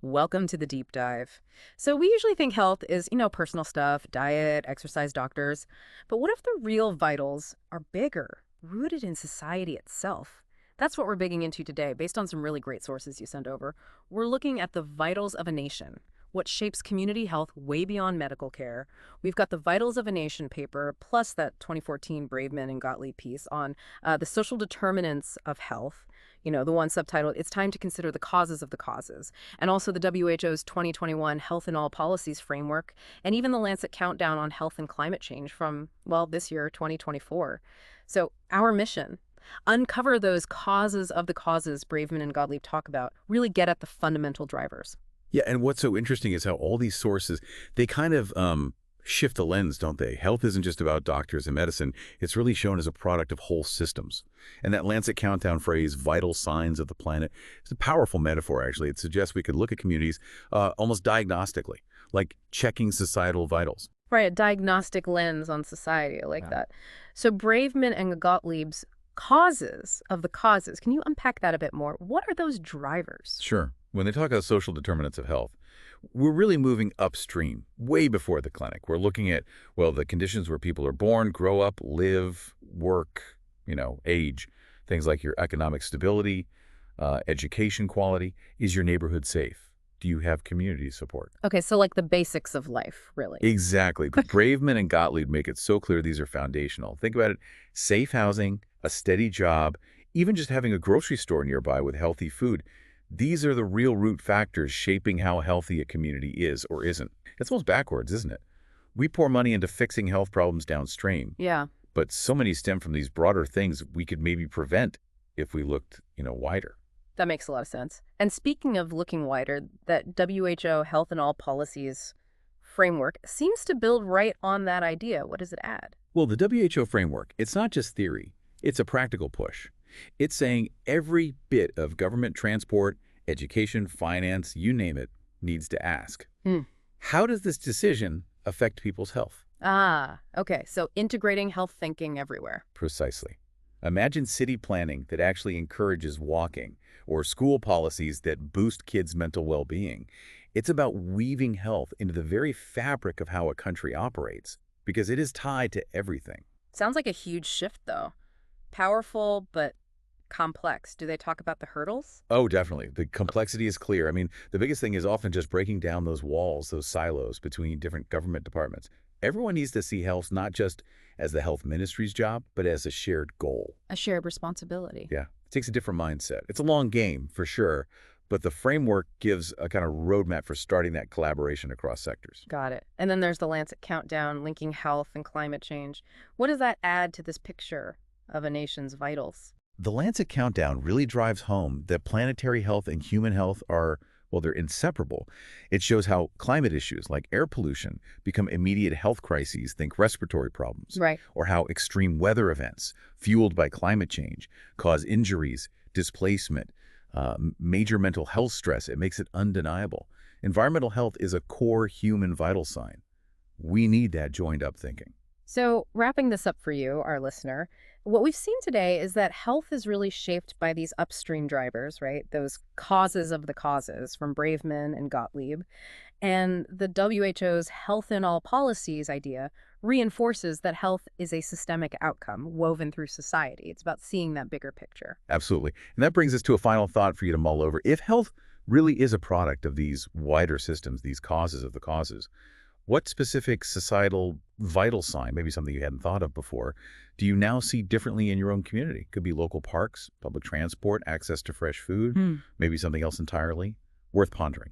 Welcome to the deep dive. So, we usually think health is, personal stuff, diet, exercise, doctors. But what if the real vitals are bigger, rooted in society itself? That's what we're digging into today, based on some really great sources you sent over. We're looking at the vitals of a nation, what shapes community health way beyond medical care. We've got the Vitals of a Nation paper, plus that 2014 Braveman and Gottlieb piece on the social determinants of health. The one subtitled, It's Time to Consider the Causes of the Causes, and also the WHO's 2021 Health in All Policies framework, and even the Lancet Countdown on Health and Climate Change from, well, this year, 2024. So our mission, uncover those causes of the causes Braveman and Gottlieb talk about, really get at the fundamental drivers. Yeah, and what's so interesting is how all these sources, they kind of shift the lens, don't they? Health isn't just about doctors and medicine. It's really shown as a product of whole systems. And that Lancet Countdown phrase, vital signs of the planet, is a powerful metaphor, actually. It suggests we could look at communities almost diagnostically, like checking societal vitals. Right, a diagnostic lens on society. I like that. So Braveman and Gottlieb's causes of the causes, can you unpack that a bit more? What are those drivers? Sure. When they talk about social determinants of health, we're really moving upstream, way before the clinic. We're looking at, well, the conditions where people are born, grow up, live, work, age. Things like your economic stability, education quality. Is your neighborhood safe? Do you have community support? Okay, so like the basics of life, really. Exactly. But Braveman and Gottlieb make it so clear these are foundational. Think about it. Safe housing, a steady job, even just having a grocery store nearby with healthy food. These are the real root factors shaping how healthy a community is or isn't. It's almost backwards, isn't it? We pour money into fixing health problems downstream. Yeah. But so many stem from these broader things we could maybe prevent if we looked, wider. That makes a lot of sense. And speaking of looking wider, that WHO Health and All Policies framework seems to build right on that idea. What does it add? Well, the WHO framework, it's not just theory. It's a practical push. It's saying every bit of government transport, education, finance, you name it, needs to ask, how does this decision affect people's health? Ah, okay. So integrating health thinking everywhere. Precisely. Imagine city planning that actually encourages walking or school policies that boost kids' mental well-being. It's about weaving health into the very fabric of how a country operates because it is tied to everything. Sounds like a huge shift, though. Powerful, but complex. Do they talk about the hurdles? Oh, definitely. The complexity is clear. I mean, the biggest thing is often just breaking down those walls, those silos between different government departments. Everyone needs to see health not just as the health ministry's job, but as a shared goal. A shared responsibility. Yeah, it takes a different mindset. It's a long game, for sure, but the framework gives a kind of roadmap for starting that collaboration across sectors. Got it. And then there's the Lancet Countdown linking health and climate change. What does that add to this picture of a nation's vitals? The Lancet Countdown really drives home that planetary health and human health are, well, they're inseparable. It shows how climate issues like air pollution become immediate health crises, think respiratory problems. Right. Or how extreme weather events fueled by climate change cause injuries, displacement, major mental health stress. It makes it undeniable. Environmental health is a core human vital sign. We need that joined up thinking. So wrapping this up for you, our listener, what we've seen today is that health is really shaped by these upstream drivers, right? Those causes of the causes from Braveman and Gottlieb. And the WHO's Health in All Policies idea reinforces that health is a systemic outcome woven through society. It's about seeing that bigger picture. Absolutely. And that brings us to a final thought for you to mull over. If health really is a product of these wider systems, these causes of the causes, what specific societal vital sign, maybe something you hadn't thought of before, do you now see differently in your own community? Could be local parks, public transport, access to fresh food, maybe something else entirely. Worth pondering.